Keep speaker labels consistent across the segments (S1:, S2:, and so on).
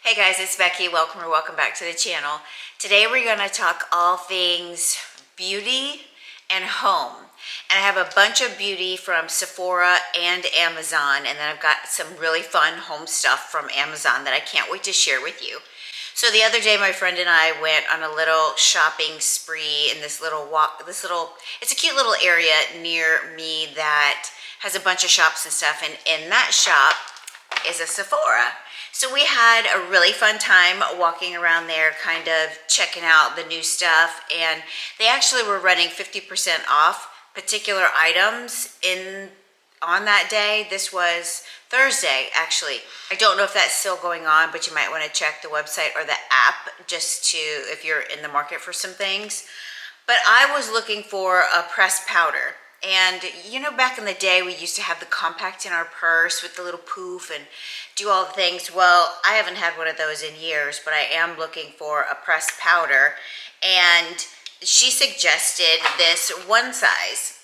S1: Hey guys, it's Becky. Welcome or welcome back to the channel. Today we're going to talk all things beauty and home. And I have a bunch of beauty from Sephora and Amazon, and then I've got some really fun home stuff from Amazon that I can't wait to share with you. So the other day my friend and I went on a little shopping spree in this little it's a cute little area near me that has a bunch of shops and stuff, and in that shop is a Sephora. So we had a really fun time walking around there, kind of checking out the new stuff, and they actually were running 50% off particular items on that day. This was Thursday, actually. I don't know if that's still going on, but you might want to check the website or the app just to, if you're in the market for some things. But I was looking for a pressed powder. And you know, back in the day, we used to have the compact in our purse with the little poof and do all the things. Well, I haven't had one of those in years, but I am looking for a pressed powder. And she suggested this one size.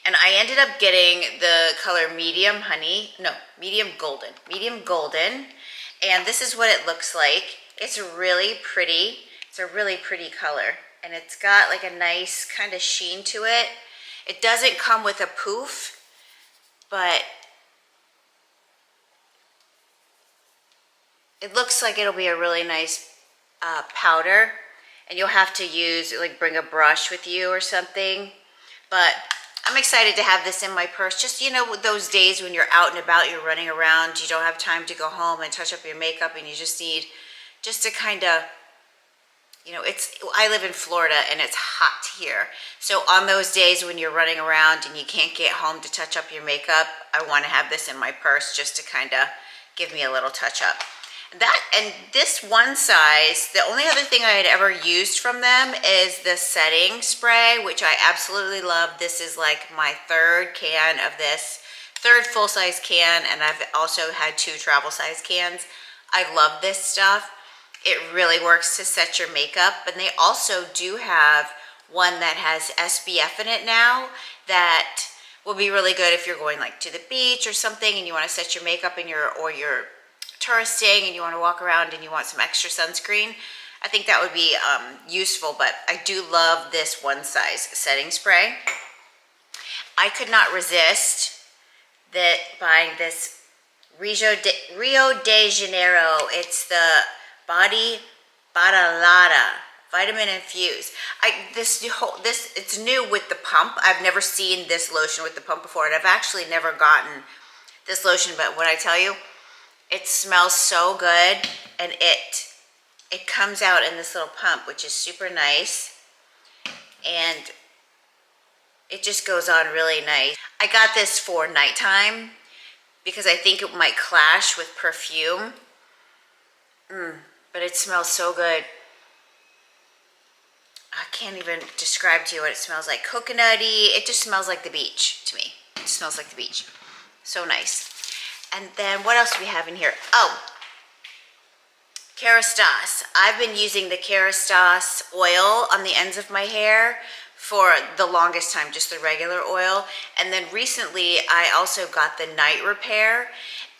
S1: And I ended up getting the color medium golden. And this is what it looks like. It's really pretty. It's a really pretty color. And it's got like a nice kind of sheen to it. It doesn't come with a poof, but it looks like it'll be a really nice powder. And you'll have to bring a brush with you or something. But I'm excited to have this in my purse. Just, you know, those days when you're out and about, you're running around, you don't have time to go home and touch up your makeup, and you just need to kind of, you know, I live in Florida and it's hot here. So on those days when you're running around and you can't get home to touch up your makeup, I want to have this in my purse just to kind of give me a little touch up. And this one size, the only other thing I had ever used from them is the setting spray, which I absolutely love. This is like my third full-size can, and I've also had 2 travel-size cans. I love this stuff. It really works to set your makeup, and they also do have one that has SPF in it now that will be really good if you're going like to the beach or something and you want to set your makeup or you're touristing and you want to walk around and you want some extra sunscreen. I think that would be useful, but I do love this one size setting spray. I could not resist buying this Rio de Janeiro. It's the Body Badalada Vitamin Infused. It's new with the pump. I've never seen this lotion with the pump before, and I've actually never gotten this lotion, but when I tell you, it smells so good, and it comes out in this little pump, which is super nice, and it just goes on really nice. I got this for nighttime because I think it might clash with perfume. But it smells so good. I can't even describe to you what it smells like. Coconutty. It just smells like the beach to me. It smells like the beach. So nice. And then what else do we have in here? Oh, Keratase. I've been using the Keratase oil on the ends of my hair for the longest time, just the regular oil. And then recently I also got the night repair.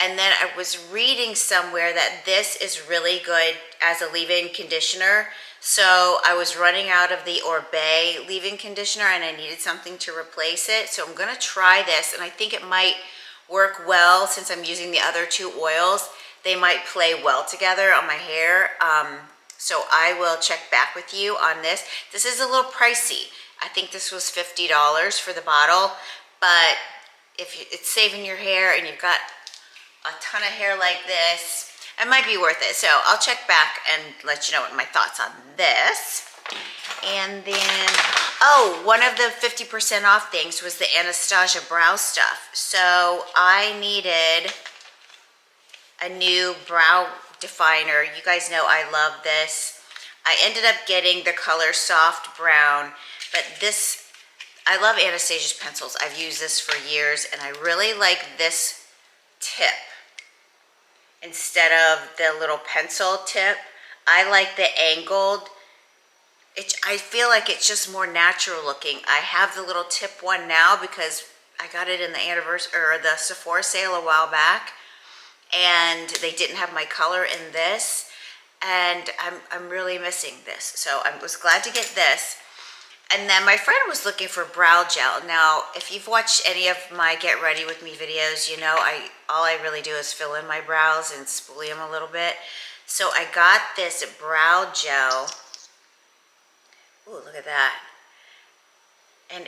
S1: And then I was reading somewhere that this is really good as a leave-in conditioner. So I was running out of the Rhode leave-in conditioner and I needed something to replace it. So I'm gonna try this, and I think it might work well since I'm using the other 2 oils. They might play well together on my hair. So I will check back with you on this. This is a little pricey. I think this was $50 for the bottle, but if it's saving your hair and you've got a ton of hair like this, it might be worth it. So I'll check back and let you know what my thoughts on this. And then, oh, one of the 50% off things was the Anastasia brow stuff. So I needed a new brow definer. You guys know I love this. I ended up getting the color Soft Brown, but this, I love Anastasia's pencils. I've used this for years, and I really like this tip. Instead of the little pencil tip, I like the angled. I feel like it's just more natural looking. I have the little tip one now because I got it in the anniversary or the Sephora sale a while back, and they didn't have my color in this, and I'm really missing this. So I was glad to get this. And then my friend was looking for brow gel. Now, if you've watched any of my Get Ready With Me videos, you know all I really do is fill in my brows and spoolie them a little bit. So I got this brow gel. Ooh, look at that. And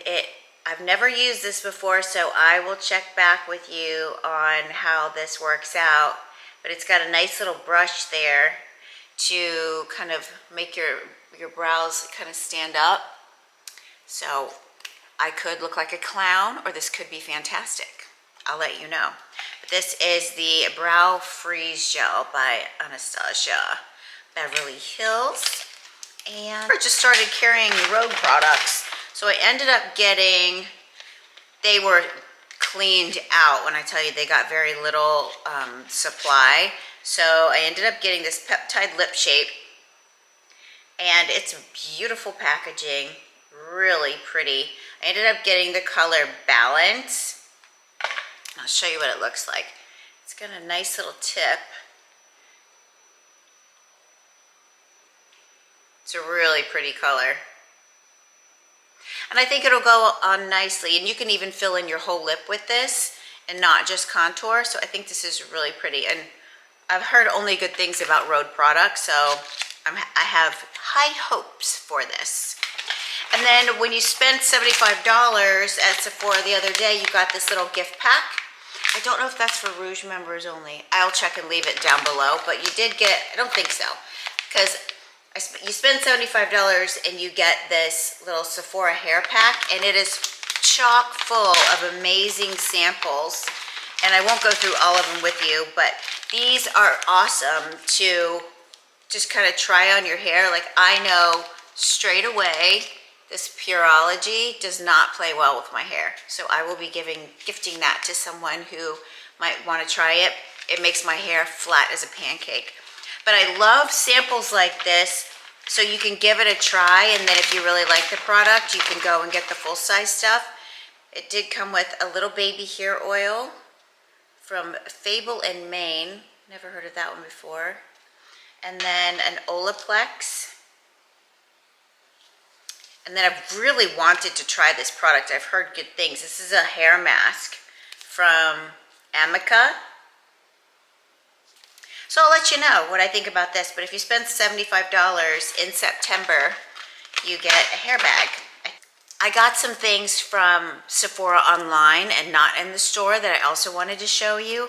S1: I've never used this before, so I will check back with you on how this works out. But it's got a nice little brush there to kind of make your brows kind of stand up. So I could look like a clown, or this could be fantastic. I'll let you know. But this is the Brow Freeze Gel by Anastasia, Beverly Hills. And I just started carrying Rhode products. So I ended up getting, they were cleaned out. When I tell you they got very little supply. So I ended up getting this Peptide Lip Shape. And it's beautiful packaging. Really pretty. I ended up getting the color Balance. I'll show you what it looks like. It's got a nice little tip. It's a really pretty color. And I think it'll go on nicely. And you can even fill in your whole lip with this and not just contour. So I think this is really pretty. And I've heard only good things about Rhode products, so I have high hopes for this. And then when you spend $75 at Sephora the other day, you got this little gift pack. I don't know if that's for Rouge members only. I'll check and leave it down below, but you did get, I don't think so, because you spend $75 and you get this little Sephora hair pack, and it is chock full of amazing samples. And I won't go through all of them with you, but these are awesome to just kind of try on your hair. Like, I know straight away this Pureology does not play well with my hair. So I will be gifting that to someone who might want to try it. It makes my hair flat as a pancake. But I love samples like this, so you can give it a try, and then if you really like the product, you can go and get the full-size stuff. It did come with a little baby hair oil from Fable in Maine. Never heard of that one before. And then an Olaplex. And then I've really wanted to try this product. I've heard good things. This is a hair mask from Amica. So I'll let you know what I think about this. But if you spend $75 in September, you get a hair bag. I got some things from Sephora online and not in the store that I also wanted to show you.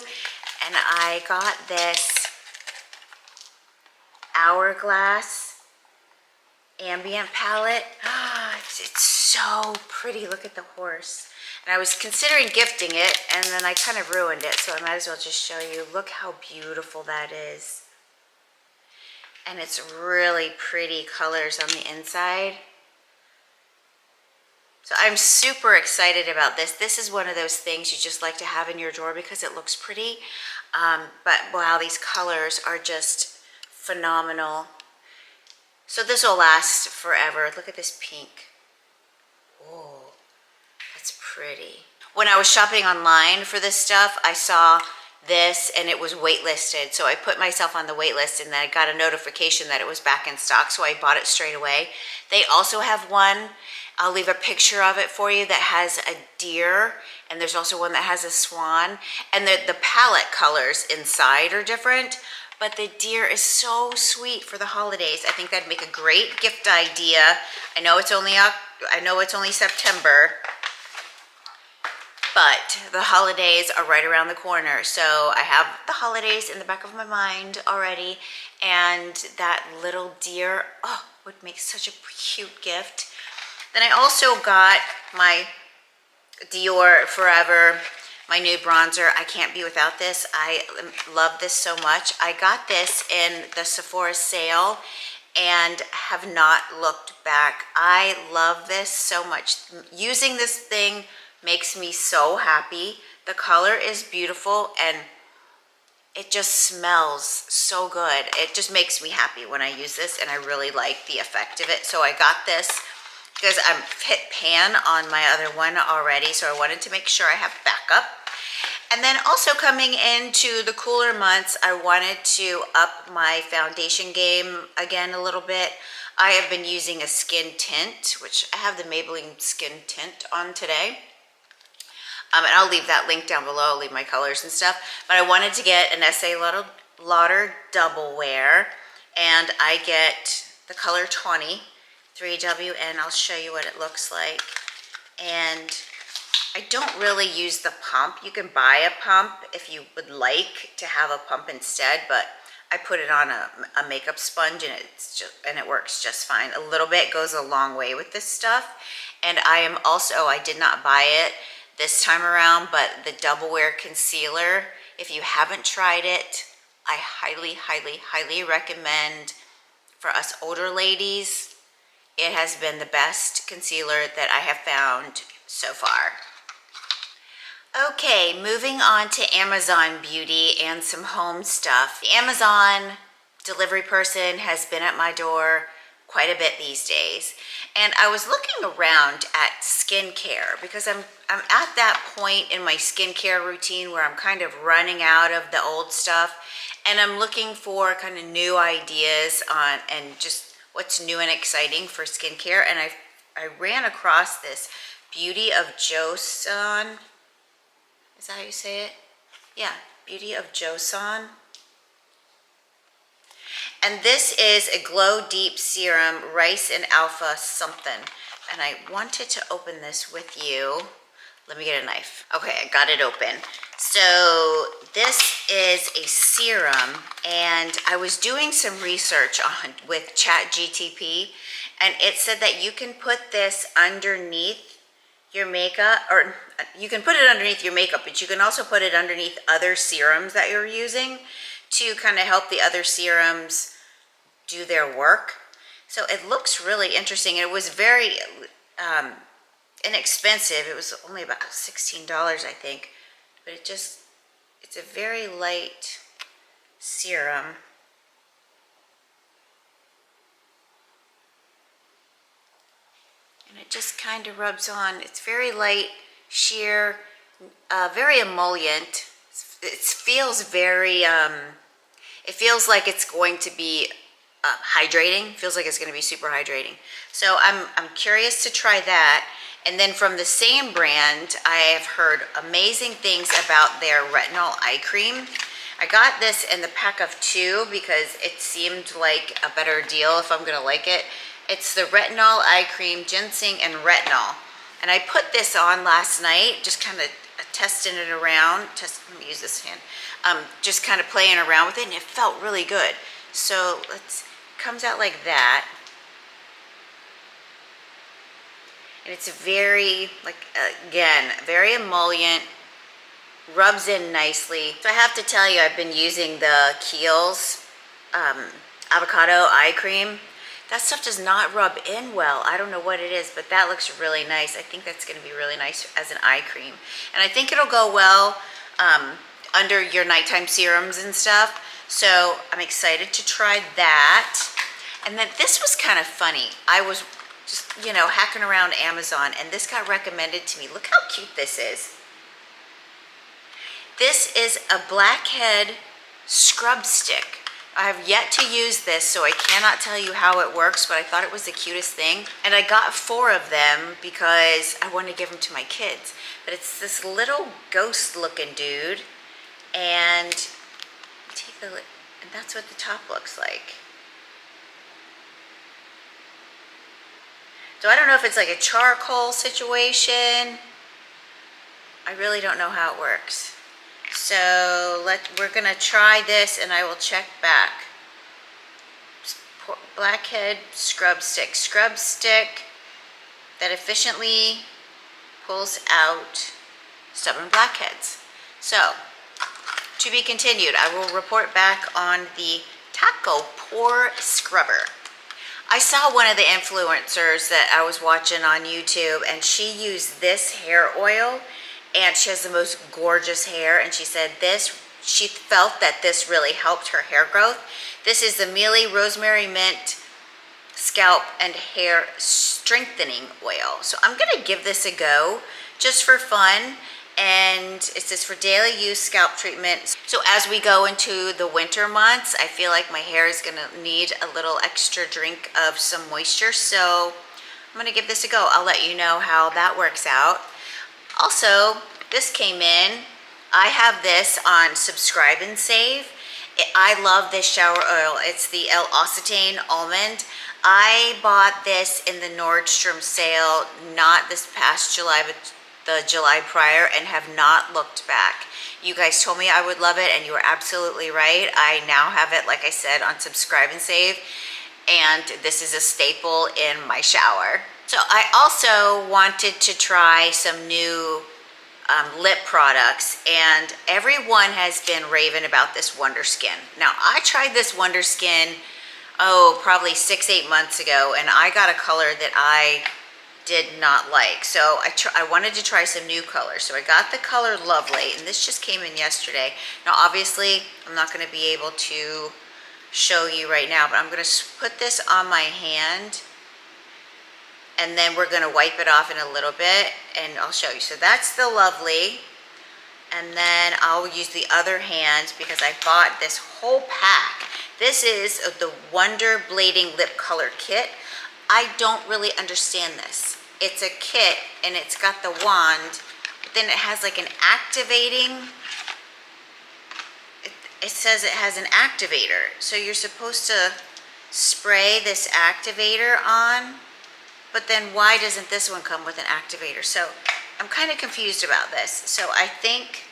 S1: And I got this Hourglass Ambient palette. It's so pretty. Look at the horse. And I was considering gifting it, and then I kind of ruined it, so I might as well just show you. Look how beautiful that is. And it's really pretty colors on the inside. So I'm super excited about this. This is one of those things you just like to have in your drawer because it looks pretty. But wow, these colors are just phenomenal. So this will last forever. Look at this pink. Oh, that's pretty. When I was shopping online for this stuff, I saw this and it was waitlisted. So I put myself on the wait list, and then I got a notification that it was back in stock. So I bought it straight away. They also have one, I'll leave a picture of it for you, that has a deer. And there's also one that has a swan. And the palette colors inside are different. But the deer is so sweet for the holidays. I think that'd make a great gift idea. I know it's only September, but the holidays are right around the corner. So I have the holidays in the back of my mind already, and that little deer, oh, would make such a cute gift. Then I also got my Dior Forever, my Nude bronzer. I can't be without this. I love this so much. I got this in the Sephora sale and have not looked back. I love this so much. Using this thing makes me so happy. The color is beautiful and it just smells so good. It just makes me happy when I use this, and I really like the effect of it. So I got this because I'm hit pan on my other one already, so I wanted to make sure I have backup. And then also coming into the cooler months, I wanted to up my foundation game again a little bit. I have been using a skin tint, which I have the Maybelline skin tint on today. And I'll leave that link down below. I'll leave my colors and stuff. But I wanted to get an Estee Lauder Double Wear. And I get the color Tawny 3W, and I'll show you what it looks like. And I don't really use the pump. You can buy a pump if you would like to have a pump instead, but I put it on a makeup sponge, and it works just fine. A little bit goes a long way with this stuff. And I did not buy it this time around, but the Double Wear concealer, if you haven't tried it, I highly, highly, highly recommend. For us older ladies, it has been the best concealer that I have found so far. Okay, moving on to Amazon beauty and some home stuff. The Amazon delivery person has been at my door quite a bit these days. And I was looking around at skincare because I'm at that point in my skincare routine where I'm kind of running out of the old stuff, and I'm looking for kind of new ideas on and just what's new and exciting for skincare. And I ran across this Beauty of Joseon. Is that how you say it? Yeah, Beauty of Joseon. And this is a Glow Deep Serum, Rice and Alpha something. And I wanted to open this with you. Let me get a knife. Okay, I got it open. So this is a serum, and I was doing some research with ChatGTP, and it said that you can put this underneath your makeup, or you can put it underneath your makeup, but you can also put it underneath other serums that you're using to kind of help the other serums do their work. So it looks really interesting. It was very inexpensive. It was only about $16, I think, but it's a very light serum. And it just kind of rubs on. It's very light, sheer, very emollient. It feels very, it feels like it's going to be hydrating. Feels like it's going to be super hydrating. So I'm curious to try that. And then from the same brand, I have heard amazing things about their Retinol eye cream. I got this in the pack of 2 because it seemed like a better deal if I'm going to like it. It's the Retinol eye cream, ginseng and retinol. And I put this on last night, just kind of testing it around. Let me use this hand. Just kind of playing around with it, and it felt really good. So it comes out like that. And it's very, again, very emollient, rubs in nicely. So I have to tell you, I've been using the Kiehl's avocado eye cream. That stuff does not rub in well. I don't know what it is, but that looks really nice. I think that's going to be really nice as an eye cream. And I think it'll go well under your nighttime serums and stuff. So I'm excited to try that. And then this was kind of funny. I was just, hacking around Amazon, and this got recommended to me. Look how cute this is. This is a Blackhead scrub stick. I have yet to use this, so I cannot tell you how it works, but I thought it was the cutest thing. And I got 4 of them because I want to give them to my kids. But it's this little ghost-looking dude, and that's what the top looks like. So I don't know if it's like a charcoal situation. I really don't know how it works. So we're gonna try this, and I will check back. Blackhead scrub stick. Scrub stick that efficiently pulls out stubborn blackheads. So, to be continued. I will report back on the Tako Pore Scrubber. I saw one of the influencers that I was watching on YouTube, and she used this hair oil, and she has the most gorgeous hair, and she said she felt that this really helped her hair growth. This is the Mielle Rosemary Mint Scalp and Hair Strengthening Oil. So I'm gonna give this a go just for fun, and it says for daily use scalp treatment. So as we go into the winter months, I feel like my hair is gonna need a little extra drink of some moisture. So I'm gonna give this a go. I'll let you know how that works out. Also, this came in. I have this on Subscribe and Save. I love this shower oil. It's the L-Ocetane Almond. I bought this in the Nordstrom sale, not this past July, but the July prior, and have not looked back. You guys told me I would love it, and you were absolutely right. I now have it, like I said, on Subscribe and Save, and this is a staple in my shower. So I also wanted to try some new lip products, and everyone has been raving about this Wonder Skin. Now, I tried this Wonder Skin, probably 6-8 months ago, and I got a color that I did not like. So I wanted to try some new colors. So I got the color Lovely, and this just came in yesterday. Now, obviously, I'm not going to be able to show you right now, but I'm going to put this on my hand, and then we're going to wipe it off in a little bit, and I'll show you. So that's the Lovely, and then I'll use the other hand because I bought this whole pack. This is the Wonder Blading Lip Color Kit. I don't really understand this. It's a kit, and it's got the wand, but then it has like an activating, it says it has an activator. So you're supposed to spray this activator on, but then why doesn't this one come with an activator? So I'm kind of confused about this. So I think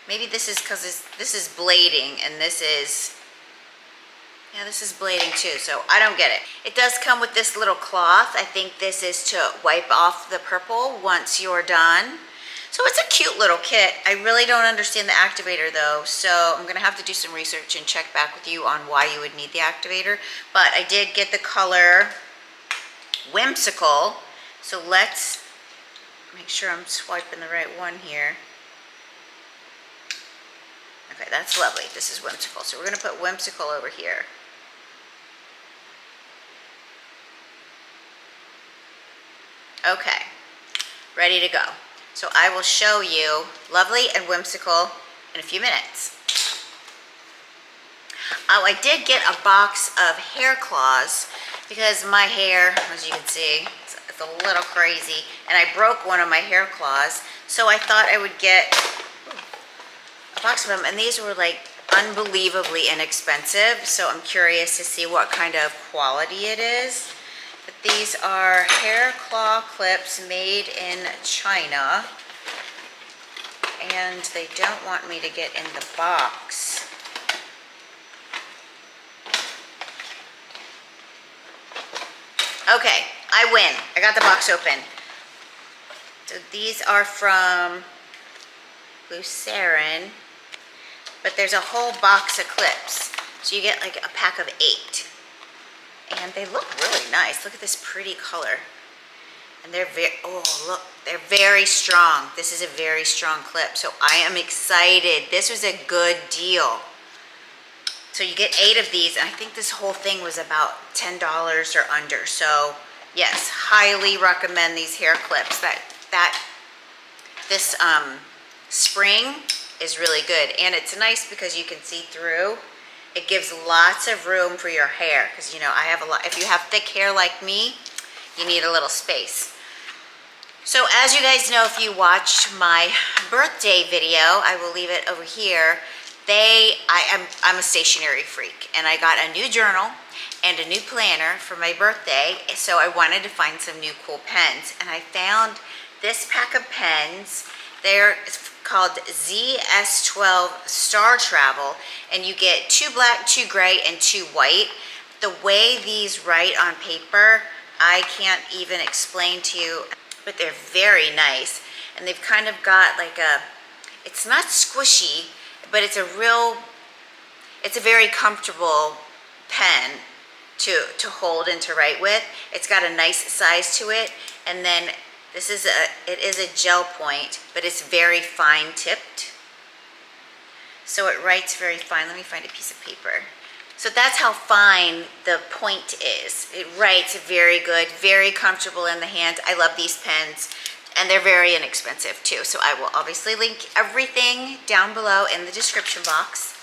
S1: maybe this is because this is blading, and this is, yeah, this is blading too. So I don't get it. It does come with this little cloth. I think this is to wipe off the purple once you're done. So it's a cute little kit. I really don't understand the activator though. So I'm gonna have to do some research and check back with you on why you would need the activator. But I did get the color Whimsical. So let's make sure I'm swiping the right one here. Okay, that's Lovely. This is Whimsical. So we're going to put Whimsical over here. Okay, ready to go. So I will show you Lovely and Whimsical in a few minutes. Oh, I did get a box of hair cloths because my hair, as you can see, it's a little crazy, and I broke one of my hair cloths, so I thought I would get a box of them, and these were like unbelievably inexpensive, so I'm curious to see what kind of quality it is. But these are hair claw clips made in China, and they don't want me to get in the box. Okay, I win. I got the box open. So these are from Lucerne, but there's a whole box of clips. So you get like a pack of 8. And they look really nice. Look at this pretty color. And they're very, oh look, they're very strong. This is a very strong clip. So I am excited. This was a good deal. So you get 8 of these, and I think this whole thing was about $10 or under. So yes, highly recommend these hair clips. This spring is really good, and it's nice because you can see through. It gives lots of room for your hair because, you know, I have a lot. If you have thick hair like me, you need a little space. So as you guys know, if you watched my birthday video, I will leave it over here. I'm a stationery freak, and I got a new journal and a new planner for my birthday, so I wanted to find some new cool pens, and I found this pack of pens. They're called ZS12 Star Travel, and you get 2 black, 2 gray, and 2 white. The way these write on paper, I can't even explain to you, but they're very nice, and they've kind of got like it's not squishy, but it's a very comfortable pen to hold and to write with. It's got a nice size to it, and then it is a gel point, but it's very fine tipped. So it writes very fine. Let me find a piece of paper. So that's how fine the point is. It writes very good, very comfortable in the hand. I love these pens. And they're very inexpensive too. So I will obviously link everything down below in the description box.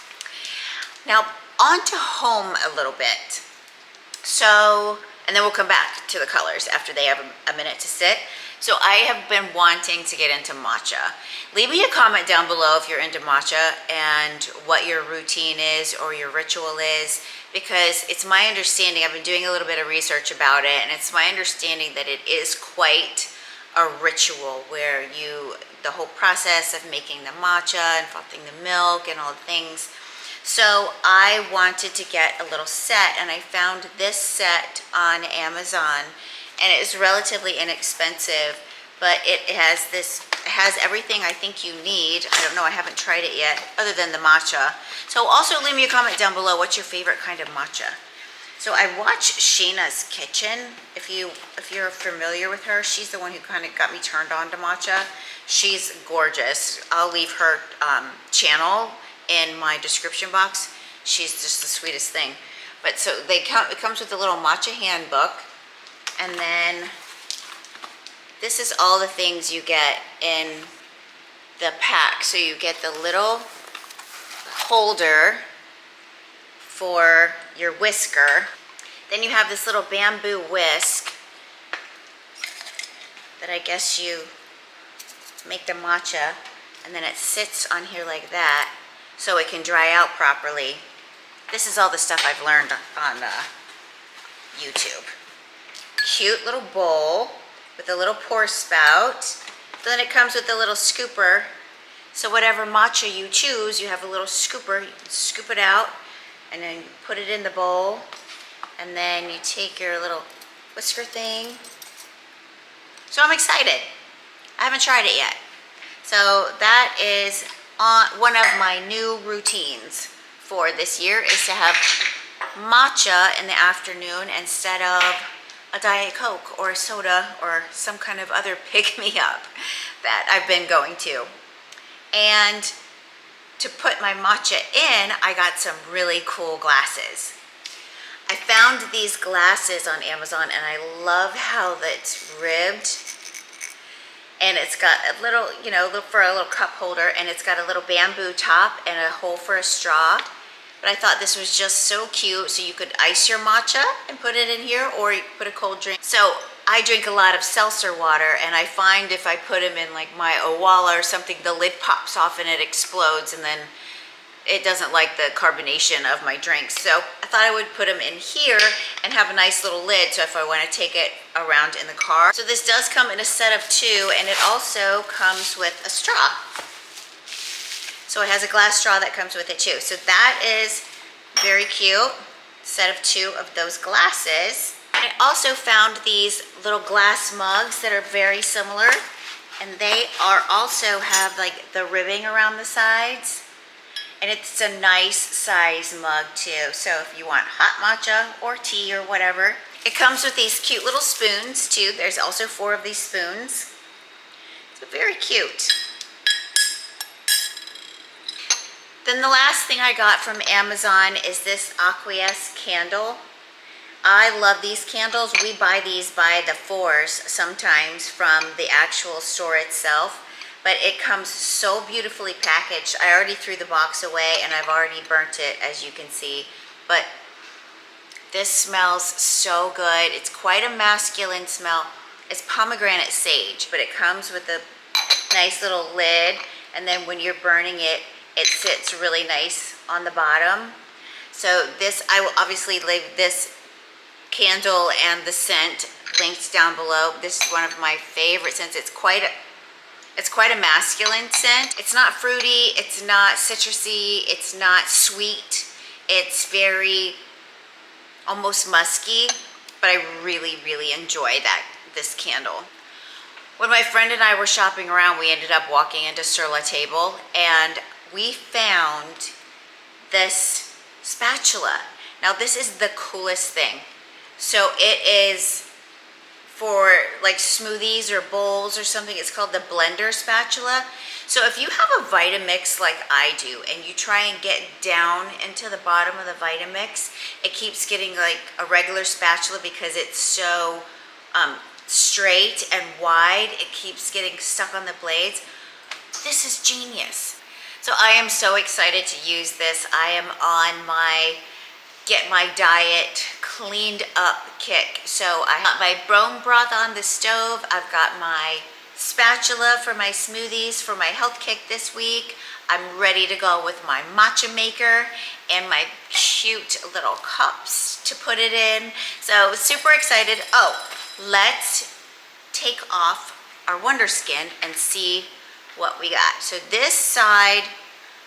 S1: Now, on to home a little bit. So, and then we'll come back to the colors after they have a minute to sit. So I have been wanting to get into matcha. Leave me a comment down below if you're into matcha and what your routine is or your ritual is, because it's my understanding, I've been doing a little bit of research about it, and it's my understanding that it is quite a ritual where the whole process of making the matcha and frothing the milk and all the things. So I wanted to get a little set, and I found this set on Amazon, and it is relatively inexpensive, but it has everything I think you need. I don't know, I haven't tried it yet, other than the matcha. So also leave me a comment down below, what's your favorite kind of matcha? So I watch Sheena's Kitchen. If you're familiar with her, she's the one who kind of got me turned on to matcha. She's gorgeous. I'll leave her channel in my description box. She's just the sweetest thing. But so it comes with a little matcha handbook, and then this is all the things you get in the pack. So you get the little holder for your whisker. Then you have this little bamboo whisk that I guess you make the matcha, and then it sits on here like that so it can dry out properly. This is all the stuff I've learned on YouTube. Cute little bowl with a little pour spout. Then it comes with a little scooper. So whatever matcha you choose, you have a little scooper. You can scoop it out and then put it in the bowl. And then you take your little whisker thing. So I'm excited. I haven't tried it yet. So that is one of my new routines for this year, is to have matcha in the afternoon instead of a Diet Coke or a soda or some kind of other pick-me-up that I've been going to. And to put my matcha in, I got some really cool glasses. I found these glasses on Amazon, and I love how it's ribbed. And it's got a little, for a little cup holder, and it's got a little bamboo top and a hole for a straw. But I thought this was just so cute. So you could ice your matcha and put it in here, or you put a cold drink. So I drink a lot of seltzer water, and I find if I put them in like my Owala or something, the lid pops off and it explodes, and then it doesn't like the carbonation of my drinks. So I thought I would put them in here and have a nice little lid, so if I want to take it around in the car. So this does come in a set of 2, and it also comes with a straw. So it has a glass straw that comes with it too. So that is very cute. Set of 2 of those glasses. I also found these little glass mugs that are very similar, and they are also have like the ribbing around the sides. And it's a nice size mug too. So if you want hot matcha or tea or whatever. It comes with these cute little spoons too. There's also 4 of these spoons. So very cute. Then the last thing I got from Amazon is this Aqueous candle. I love these candles. We buy these by the 4s sometimes from the actual store itself. But it comes so beautifully packaged. I already threw the box away, and I've already burnt it, as you can see. But this smells so good. It's quite a masculine smell. It's pomegranate sage, but it comes with a nice little lid. And then when you're burning it, it sits really nice on the bottom. So this, I will obviously leave this candle and the scent linked down below. This is one of my favorite scents. It's quite a masculine scent. It's not fruity, it's not citrusy, it's not sweet. It's very almost musky, but I really, really enjoy this candle. When my friend and I were shopping around, we ended up walking into Sur La Table, and we found this spatula. Now this is the coolest thing. So it is for like smoothies or bowls or something. It's called the blender spatula. So if you have a Vitamix like I do, and you try and get down into the bottom of the Vitamix, it keeps getting like a regular spatula because it's so straight and wide. It keeps getting stuck on the blades. This is genius. So I am so excited to use this. I am on my get my diet cleaned up kick. So I got my bone broth on the stove. I've got my spatula for my smoothies for my health kick this week. I'm ready to go with my matcha maker and my cute little cups to put it in. So super excited. Oh, let's take off our Wonder Skin and see what we got. So this side,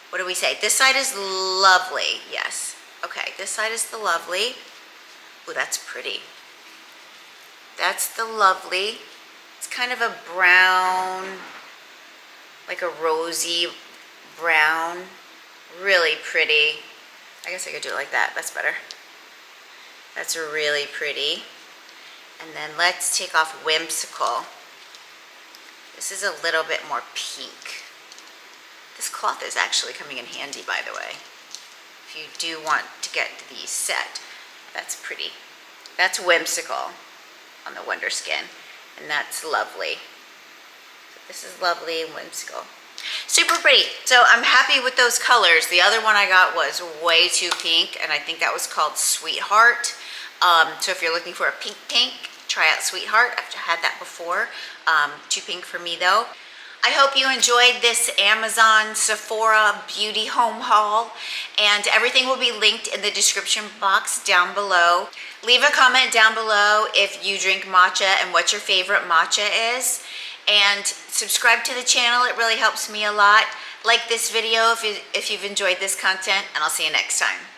S1: what do we say? This side is lovely, yes. Okay, this side is the lovely. Oh, that's pretty. That's the lovely. It's kind of a brown, like a rosy brown. Really pretty. I guess I could do it like that. That's better. That's really pretty. And then let's take off Whimsical. This is a little bit more pink. This cloth is actually coming in handy, by the way. If you do want to get these set, that's pretty. That's Whimsical on the Wonder Skin, and that's lovely. So this is lovely and Whimsical. Super pretty. So I'm happy with those colors. The other one I got was way too pink, and I think that was called Sweetheart. So if you're looking for a pink, try out Sweetheart. I've had that before. Too pink for me though. I hope you enjoyed this Amazon Sephora beauty home haul, and everything will be linked in the description box down below. Leave a comment down below if you drink matcha and what your favorite matcha is, and subscribe to the channel. It really helps me a lot. Like this video if you've enjoyed this content, and I'll see you next time.